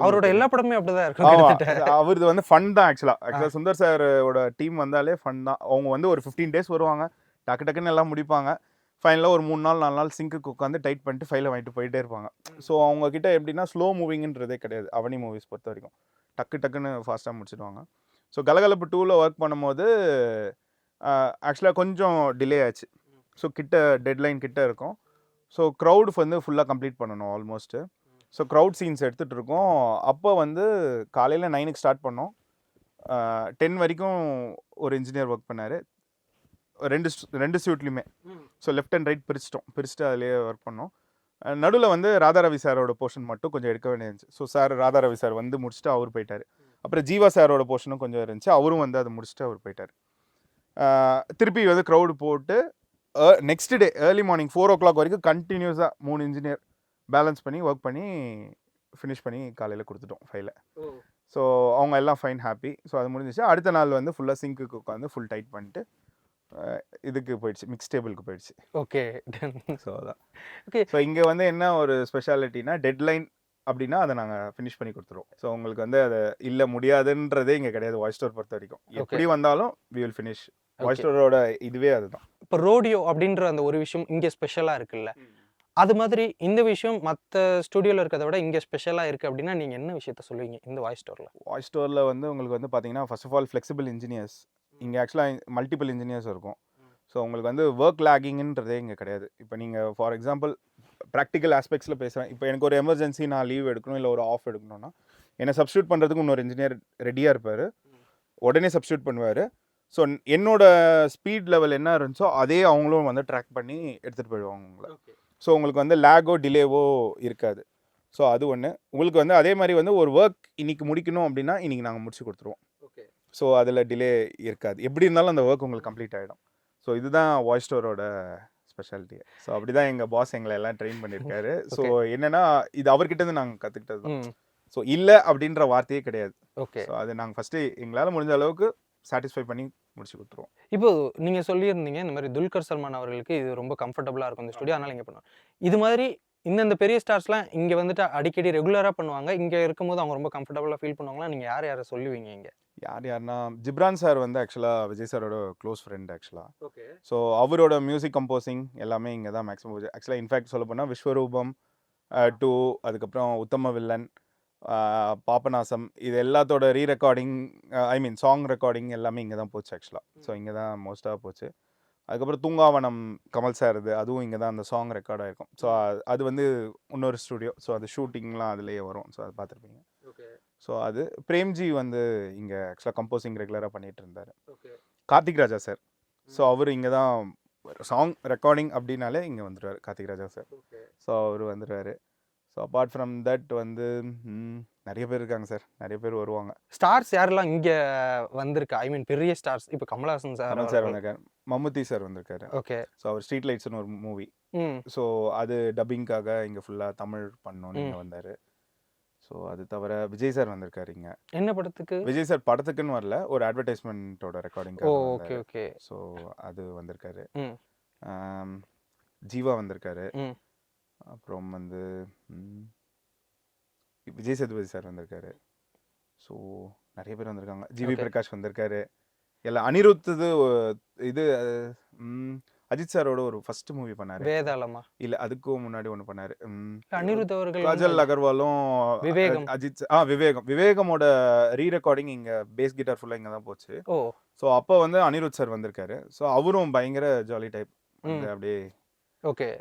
அவரோட எல்லா படமே அப்படிதான் இருக்கும். அவரது வந்து ஃபன் தான் ஆக்சுவலாக சுந்தர் சாரோட டீம் வந்தாலே ஃபன் தான். அவங்க வந்து ஒரு 15 days வருவாங்க, டக்கு டக்குன்னு எல்லாம் முடிப்பாங்க. ஃபைனலாக ஒரு 3 நாள் 4 நாள் சிங்க்கு உட்காந்து டைட் பண்ணிட்டு ஃபைலை வாங்கிட்டு போயிட்டே இருப்பாங்க. ஸோ அவங்க கிட்ட எப்படின்னா ஸ்லோ மூவிங்ன்றதே கிடையாது அவனி மூவிஸ் பொறுத்த வரைக்கும். டக்குன்னு ஃபாஸ்ட்டாக முடிச்சிடுவாங்க. ஸோ கலகலப்பு 2ல் ஒர்க் பண்ணும்போது ஆக்சுவலாக கொஞ்சம் டிலே ஆச்சு. ஸோ டெட்லைன் கிட்ட இருக்கும். ஸோ க்ரௌட் வந்து ஃபுல்லாக கம்ப்ளீட் பண்ணணும் ஆல்மோஸ்ட்டு. ஸோ க்ரௌட் சீன்ஸ் எடுத்துகிட்டு இருக்கோம். அப்போ வந்து காலையில் 9க்கு ஸ்டார்ட் பண்ணோம், 10 வரைக்கும் ஒரு இன்ஜினியர் ஒர்க் பண்ணார், ரெண்டு ஷூட்லையுமே. ஸோ லெஃப்ட் அண்ட் ரைட் பிரிச்சுட்டு அதிலேயே ஒர்க் பண்ணோம். நடுவில் வந்து ராதாரவி சாரோட போர்ஷன் மட்டும் கொஞ்சம் எடுக்க வேண்டியிருந்துச்சு. ஸோ ராதாரவி சார் வந்து முடிச்சுட்டு அவர் போயிட்டார். அப்புறம் ஜீவா சாரோட போர்ஷனும் கொஞ்சம் இருந்துச்சு, அவரும் வந்து அதை முடிச்சுட்டு அவர் போயிட்டார். திருப்பி வந்து க்ரௌடு போட்டு next day early morning 4 o'clock வரைக்கும் கண்டினியூஸாக 3 இன்ஜினியர் பேலன்ஸ் பண்ணி ஒர்க் பண்ணி ஃபினிஷ் பண்ணி காலையில் கொடுத்துட்டோம் ஃபைலை. ஸோ அவங்க எல்லாம் ஃபைன் ஹாப்பி. ஸோ அது முடிஞ்சிச்சு. அடுத்த நாள் வந்து ஃபுல்லாக சிங்க்குக்கு உட்காந்து ஃபுல் டைட் பண்ணிட்டு இதுக்கு போயிடுச்சு, மிக்ஸ் டேபிளுக்கு போயிடுச்சு. ஓகே. ஸோ அதான். ஓகே. ஸோ இங்கே வந்து என்ன ஒரு ஸ்பெஷாலிட்டினா டெட்லைன் அப்படின்னா அதை நாங்கள் ஃபினிஷ் பண்ணி கொடுத்துருவோம். ஸோ உங்களுக்கு வந்து அதை இல்லை முடியாதுன்றதே இங்கே கிடையாது. வாய்ஸ் ஸ்டோர் பொறுத்த வரைக்கும் எப்படி வந்தாலும் வி வில் ஃபினிஷ். வாய்ஸ் ஸ்டோரோட இதுவே அதுதான். இப்போ ரோடியோ அப்படின்ற அந்த ஒரு விஷயம் இங்கே ஸ்பெஷலாக இருக்குல்ல, அது மாதிரி இந்த விஷயம் மற்ற ஸ்டுடியோவில் இருக்கிறத விட இங்கே ஸ்பெஷலாக இருக்குது அப்படின்னா நீங்கள் என்ன விஷயத்த சொல்லுவீங்க இந்த வாய்ஸ் ஸ்டோரில்? வாய்ஸ் ஸ்டோரில் வந்து உங்களுக்கு வந்து பார்த்தீங்கன்னா first of all flexible engineers. இங்கே ஆக்சுவலாக மல்டிபிள் இன்ஜினியர்ஸ் இருக்கும். ஸோ உங்களுக்கு வந்து ஒர்க் லேகிங்ன்றதே இங்கே கிடையாது. இப்போ நீங்கள் ஃபார் எக்ஸாம்பிள் ப்ராக்டிக்கல் ஆஸ்பெக்ட்ஸில் பேசுகிறேன், இப்போ எனக்கு ஒரு எமர்ஜென்சி நான் லீவ் எடுக்கணும் இல்லை ஒரு ஆஃப் எடுக்கணும்னா என்னை சப்ஸ்டியூட் பண்ணுறதுக்கு இன்னொரு இன்ஜினியர் ரெடியாக இருப்பார், உடனே சப்ஸ்டியூட் பண்ணுவார். ஸோ என்னோட ஸ்பீட் லெவல் என்ன இருந்துச்சோ அதே அவங்களும் வந்து ட்ராக் பண்ணி எடுத்துகிட்டு போயிடுவாங்க உங்களை. ஸோ உங்களுக்கு வந்து லேகோ டிலேவோ இருக்காது. ஸோ அது ஒன்று. உங்களுக்கு வந்து அதே மாதிரி வந்து ஒரு ஒர்க் இன்றைக்கி முடிக்கணும் அப்படின்னா இன்றைக்கி நாங்கள் முடிச்சு கொடுத்துருவோம். ஸோ அதில் டிலே இருக்காது, எப்படி இருந்தாலும் அந்த ஒர்க் உங்களுக்கு கம்ப்ளீட் ஆகிடும். ஸோ இதுதான் வாய்ஸ் ஸ்டோரோட ஸ்பெஷாலிட்டி. ஸோ அப்படி தான் எங்கள் பாஸ் எங்களை எல்லாம் ட்ரெயின் பண்ணியிருக்காரு. ஸோ என்னென்னா இது அவர்கிட்டருந்து நாங்கள் கற்றுக்கிட்டது தான். ஸோ இல்லை அப்படின்ற வார்த்தையே கிடையாது. ஓகே. ஸோ அது நாங்கள் ஃபஸ்ட்டு எங்களால் முடிஞ்ச அளவுக்கு சாட்டிஸ்ஃபை பண்ணி முடிச்சு கொடுத்துருவோம். இப்போ நீங்க சொல்லியிருந்தீங்க இந்த மாதிரி துல்கர் சல்மான் அவர்களுக்கு இது ரொம்ப கம்ஃபர்டபுளா இருக்கும் இந்த ஸ்டுடியோ, அதனால இங்க பண்ணுவாங்க. இது மாதிரி இந்த பெரிய ஸ்டார்ஸ்லாம் இங்க வந்துட்டு அடிக்கடி ரெகுலரா பண்ணுவாங்க. இங்க இருக்கும்போது அவங்க ரொம்ப கம்ஃபர்டபுளா ஃபீல் பண்ணுவாங்களா? நீங்க யாரை சொல்லுவீங்க இங்க? யாருன்னா ஜிப்ரான் சார் வந்து ஆக்சுவலாக விஜய் சாரோட க்ளோஸ் ஃப்ரெண்ட் ஆக்சுவலாக. ஓகே. ஸோ அவரோட மியூசிக் கம்போசிங் எல்லாமே இங்கே தான் மேக்ஸிமம் போச்சு. ஆக்சுவலாக இன்ஃபேக்ட் சொல்ல போனால் விஸ்வரூபம் 2, அதுக்கப்புறம் உத்தம வில்லன், பாபநாசம், இது எல்லாத்தோட ரீரெக்கார்டிங் சாங் ரெக்கார்டிங் எல்லாமே இங்கே தான் போச்சு ஆக்சுவலாக. ஸோ இங்கே தான் மோஸ்ட்டாக போச்சு. அதுக்கப்புறம் தூங்காவனம் கமல் சார் அதுவும் இங்கே தான் அந்த சாங் ரெக்கார்ட் ஆகிருக்கும். ஸோ அது வந்து இன்னொரு ஸ்டுடியோ. ஸோ அது ஷூட்டிங்லாம் அதுலேயே வரும். ஸோ அது பார்த்துருப்பீங்க. ஓகே. ஸோ அது பிரேம்ஜி வந்து இங்கே ஆக்சுவலாக கம்போசிங் ரெகுலராக பண்ணிகிட்டு இருந்தார். ஓகே. கார்த்திக் ராஜா சார். ஸோ அவர் இங்கே தான் சாங் ரெக்கார்டிங் அப்படின்னாலே இங்கே வந்துடுவார் கார்த்திக் ராஜா சார். ஓகே. ஸோ அவர் வந்துடுவார். ஸோ அப்பார்ட் ஃப்ரம் தட் வந்து நிறைய பேர் இருக்காங்க சார், நிறைய பேர் வருவாங்க. ஸ்டார்ஸ் யாரெல்லாம் இங்கே வந்திருக்கா? பெரிய ஸ்டார்ஸ் இப்போ கமல்ஹாசன் சார் வந்திருக்காரு, மம்முத்தி சார் வந்திருக்காரு. ஓகே. ஸோ அவர் ஸ்ட்ரீட் லைட்ஸ்னு ஒரு மூவி, ஸோ அது டப்பிங்காக இங்கே ஃபுல்லாக தமிழ் பண்ணோன்னு இங்கே வந்தார். ஸோ அது தவிர விஜய் சார் வந்திருக்காரு இங்கே. என்ன படத்துக்கு? விஜய் சார் படத்துக்குன்னு வரல, ஒரு அட்வர்டைஸ்மெண்ட்டோட ரெக்கார்டிங். Okay okay. ஸோ அது வந்திருக்காரு. ஜீவா வந்திருக்காரு. அப்புறம் வந்து விஜய் சேதுபதி சார் வந்திருக்காரு. ஸோ நிறைய பேர் வந்திருக்காங்க. ஜிவி பிரகாஷ் வந்திருக்காரு. எல்லாம் அனிருத் இது அஜித் சாரோட ஒரு ஃபர்ஸ்ட் மூவி பண்ணாரு, வேதாளமா? இல்ல அதுக்கும் முன்னாடி ஒன்று பண்ணாரு. அனிருத் அவர்கள், காஜல் அகர்வாலும், விவேகம், அஜித் விவேகமோட ரீ ரெக்கார்டிங் இங்க பேஸ் கிட்டார் ஃபுல்லா இங்க தான் போச்சு. ஓ. ஸோ அப்போ வந்து அனிருத் சார் வந்திருக்காரு. ஸோ அவரும் பயங்கர ஜாலி டைப் அப்படியே. ஓகே.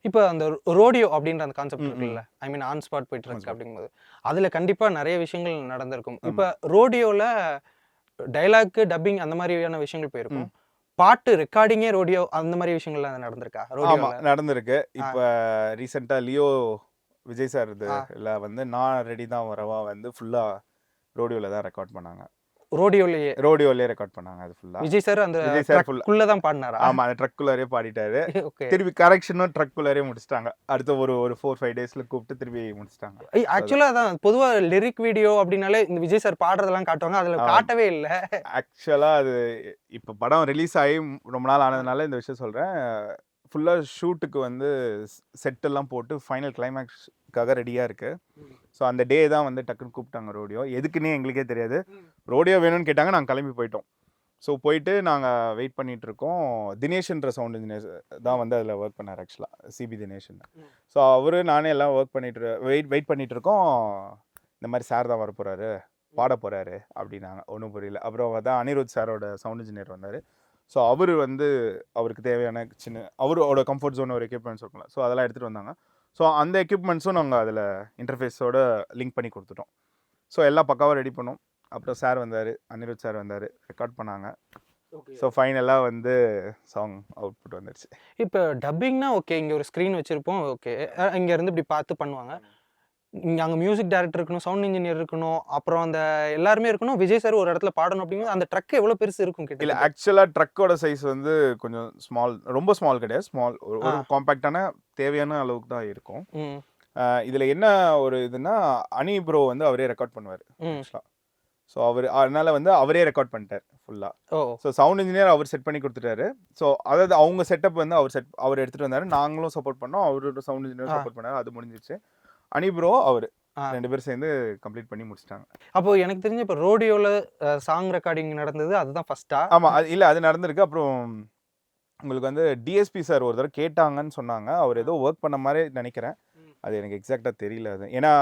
இப்போ அந்த ரோடியோ அப்படின்ற அந்த கான்செப்ட் இருக்குல்ல, ஆன் ஸ்பாட் போயிட்டு இருக்கு அப்படிங்கும்போது அதுல கண்டிப்பா நிறைய விஷயங்கள் நடந்திருக்கும். இப்போ ரோடியோல டைலாக் டப்பிங் அந்த மாதிரியான விஷயங்கள் போயிருக்கும். பாட்டு ரெக்கார்டிங்கே ரோடியோ அந்த மாதிரி விஷயங்கள்லாம் நடந்திருக்கா? ஆமா நடந்திருக்கு. இப்ப ரீசெண்டா லியோ விஜய் சார் இதுல வந்து நான் ரெடி தான் வரவா வந்து ஃபுல்லா ரோடியோல தான் ரெக்கார்ட் பண்ணாங்க. ரோடியோலயே ரெக்கார்ட் பண்ணாங்க. அது ஃபுல்லா விஜய் சார் அந்த ட்ரக்குள்ள தான் பாடினாரா? ஆமா, அந்த ட்ரக்குள்ளரே பாடிட்டாரு. திருப்பி கரெக்ஷனும் ட்ரக்குள்ளரே முடிச்சிட்டாங்க. அடுத்த ஒரு 4-5 டேஸ்ல கூப்பிட்டு திருப்பி முடிச்சிட்டாங்க. ஆக்சுவலா அதான் பொதுவா லிரிக் வீடியோ அப்படினாலே இந்த விஜய் சார் பாடுறதெல்லாம் காட்டுவாங்க, அதுல காட்டவே இல்ல. ஆக்சுவலா அது இப்ப படம் ரிலீஸ் ஆகி ரொம்ப நாள் ஆனதுனால இந்த விஷயம் சொல்றேன். ஃபுல்லா ஷூட்டுக்கு வந்து செட் எல்லாம் போட்டு ஃபைனல் கிளைமேக்ஸ்க்காக ரெடியா இருக்கு. ஸோ அந்த டே தான் வந்து டக்குன்னு கூப்பிட்டாங்க ரோடியோ. எதுக்குன்னே எங்களுக்கே தெரியாது. ரோடியோ வேணும்னு கேட்டாங்க, நாங்கள் கிளம்பி போயிட்டோம். ஸோ போயிட்டு நாங்கள் வெயிட் பண்ணிட்டு இருக்கோம். தினேஷ்ன்ற சவுண்ட் இன்ஜினியர் தான் வந்து அதில் ஒர்க் பண்ணார் ஆக்சுவலாக, சிபி தினேஷன். ஸோ அவரு நானே எல்லாம் ஒர்க் பண்ணிட்டு வெயிட் பண்ணிட்டு இருக்கோம். இந்த மாதிரி சார் தான் வர போறாரு, பாட போறாரு அப்படின்னாங்க. ஒன்றும் புரியல. அப்புறம் தான் அனிருத் சாரோட சவுண்ட் இன்ஜினியர் வந்தார். ஸோ அவர் வந்து அவருக்கு தேவையான அவரோட கம்ஃபர்ட் ஜோன் ஒரு எக்யூப்மெண்ட்ஸ் இருக்கும்ல, ஸோ அதெல்லாம் எடுத்துகிட்டு வந்தாங்க. ஸோ அந்த எக்யூப்மெண்ட்ஸும் நாங்கள் அதில் இன்டர்ஃபேஸோட லிங்க் பண்ணி கொடுத்துட்டோம். ஸோ எல்லாம் பக்காவாக ரெடி பண்ணோம். அப்புறம் சார் வந்தார், அனிருத் சார் வந்தார், ரெக்கார்ட் பண்ணாங்க. ஸோ ஃபைனலாக வந்து சாங் அவுட்புட் வந்துடுச்சு. இப்போ டப்பிங்னா ஓகே, இங்கே ஒரு ஸ்க்ரீன் வச்சுருப்போம், ஓகே, இங்கேருந்து இப்படி பார்த்து பண்ணுவாங்க. அங்கே மியூசிக் டைரக்டர் இருக்கணும், சவுண்ட் இன்ஜினியர் இருக்கணும், அப்புறம் அந்த எல்லாருமே இருக்கணும். விஜய் சார் ஒரு இடத்துல பாடணும் அப்படிங்கும்போது அந்த ட்ரக் எவ்வளோ பெருசு இருக்கும் கிட்ட? இல்லை, ஆக்சுவலாக ட்ரக்கோட சைஸ் வந்து கொஞ்சம் ஸ்மால், ரொம்ப ஸ்மால் கிடையாது, ஸ்மால், ஒரு காம்பேக்டான தேவையான அளவுக்கு தான் இருக்கும். இதில் என்ன ஒரு இதுன்னா, அனி ப்ரோ வந்து அவரே ரெக்கார்ட் பண்ணுவார் ஆக்சுவலாக. ஸோ அதனால வந்து அவரே ரெக்கார்ட் பண்ணிட்டார் ஃபுல்லாக. ஸோ சவுண்ட் இன்ஜினியர் அவர் செட் பண்ணி கொடுத்துட்டாரு. ஸோ அதாவது அவங்க செட்டப் வந்து அவர் எடுத்துகிட்டு வந்தார், நாங்களும் சப்போர்ட் பண்ணோம், அவரோட சவுண்ட் இன்ஜினியர் சப்போர்ட் பண்ணார். அது முடிஞ்சிச்சு. அனி ப்ரோ அவர் 2 பேரும் சேர்ந்து கம்ப்ளீட் பண்ணி முடிச்சிட்டாங்க. அப்போ எனக்கு தெரிஞ்ச இப்போ ரோடியோல சாங் ரெக்கார்டிங் நடந்தது அதுதான் ஃபர்ஸ்டா? ஆமா, இல்ல அது நடந்திருக்கு. அப்புறம் உங்களுக்கு வந்து டிஎஸ்பி சார் ஒரு தடவை கேட்டாங்கன்னு சொன்னாங்க. அவர் ஏதோ ஒர்க் பண்ண மாதிரி நினைக்கிறேன், அது எனக்கு எக்ஸாக்டா தெரியல. அது ஏன்னா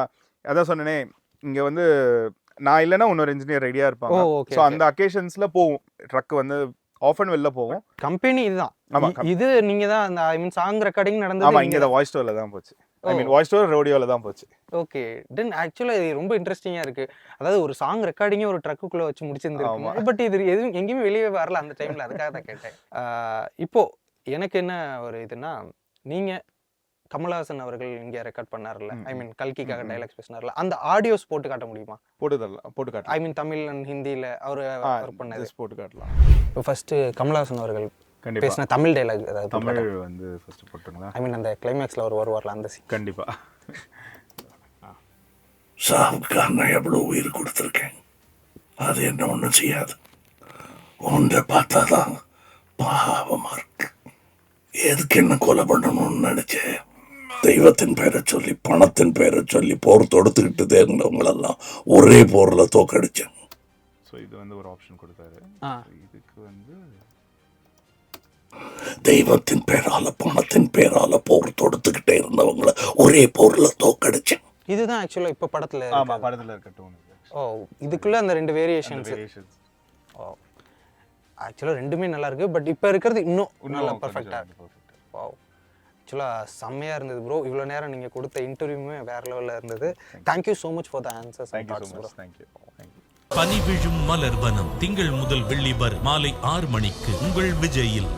அதான் சொன்னேனே, இங்க வந்து நான் இல்லைன்னா இன்னொரு இன்ஜினியர் ரெடியா இருப்பாங்க. ஸோ அந்த அக்கேஷன்ஸ்ல போகும் ட்ரக் வந்து ஆஃப் அண்ட் வெளில போகும். கம்பெனி இதுதான், இது நீங்க தான் அந்த சாங் ரெக்கார்டிங் நடந்தது. ஆமா, இங்க தான் வாய்ஸ் ஸ்டோர்ல தான் போச்சு. வாய்ஸ் ஸ்டோர் ரோடியோல தான் போச்சு. ஓகே, தென் ஆக்சுவலா இது ரொம்ப இன்ட்ரெஸ்டிங்கா இருக்கு. அதாவது ஒரு சாங் ரெக்கார்டிங்கே ஒரு ட்ரக்குக்குள்ள வச்சு முடிச்சிருந்திருக்காங்க. பட் இது எதுவும் எங்கேயுமே வெளியே வரல அந்த டைம்ல, அதுக்காக தான் கேட்டேன். இப்போ எனக்கு என்ன ஒரு இதுனா, நீங்க கமல்ஹாசன் அவர்கள் இங்கே ரெக்கார்ட் பண்ணார்ல, கல்கிக்காக டைலாக்ஸ் பேசினார்ல, அந்த ஆடியோஸ் போட்டு காட்ட முடியுமா? போட்டு காட்டலாம். தமிழ் அண்ட் ஹிந்தியில அவர் ஒர்க் பண்ணது போட்டு காட்டலாம். இப்போ ஃபர்ஸ்ட் கமல்ஹாசன் அவர்கள் பேசின தமிழ் டைலாக் ஏதாவது தமிழ் வந்து ஃபர்ஸ்ட் போட்டுங்களா? அந்த கிளைமேக்ஸ்ல அவர் வருவார்ல அந்த சீன். கண்டிப்பா. சாவுக்காக நான் எவ்வளோ உயிர் கொடுத்துருக்கேன், அது என்ன ஒன்றும் செய்யாது. ஒன்றை பார்த்தாதான் பாவமா இருக்கு. எதுக்கு என்ன கொலை பண்ணணும்னு நினைச்சேன். தெய்வத்தின் பேரை சொல்லி பணத்தின் பேரை சொல்லி போர் தொடுத்துக்கிட்டு தேர்ந்தவங்களெல்லாம் ஒரே போர்ல தோக்கடிச்சேன். ஸோ இது வந்து ஒரு ஆப்ஷன் கொடுத்தாரு. இதுக்கு வந்து தெய்வத்தின் பேரால பணத்தின் பேரால போர் தொடுத்துக்கிட்டே இருந்தவங்கள ஒரே போர்ல தோக்கடிச்சேன். இதுதான் ஆக்சுவலாக இப்போ படத்தில் படத்தில் இருக்க டோன். ஓ இதுக்குள்ளே அந்த 2 வேரியேஷன்ஸ். வேரியேஷன்ஸ் ஓ ஆக்சுவலாக ரெண்டுமே நல்லா இருக்கு. பட் இப்போ இருக்கிறது இன்னும் நல்லா பர்ஃபெக்டாக. ஓ ஆக்சுவலாக செம்மையாக இருந்தது ப்ரோ. இவ்வளோ நேரம் நீங்கள் கொடுத்த இன்டர்வியூமே வேறு லெவலில் இருந்தது. Thank you so much for the answers. Thank you. பனி விழும் மலர் வனம் திங்கள் முதல் வெள்ளி வரை மாலை 6 மணிக்கு உங்கள் விஜயில்.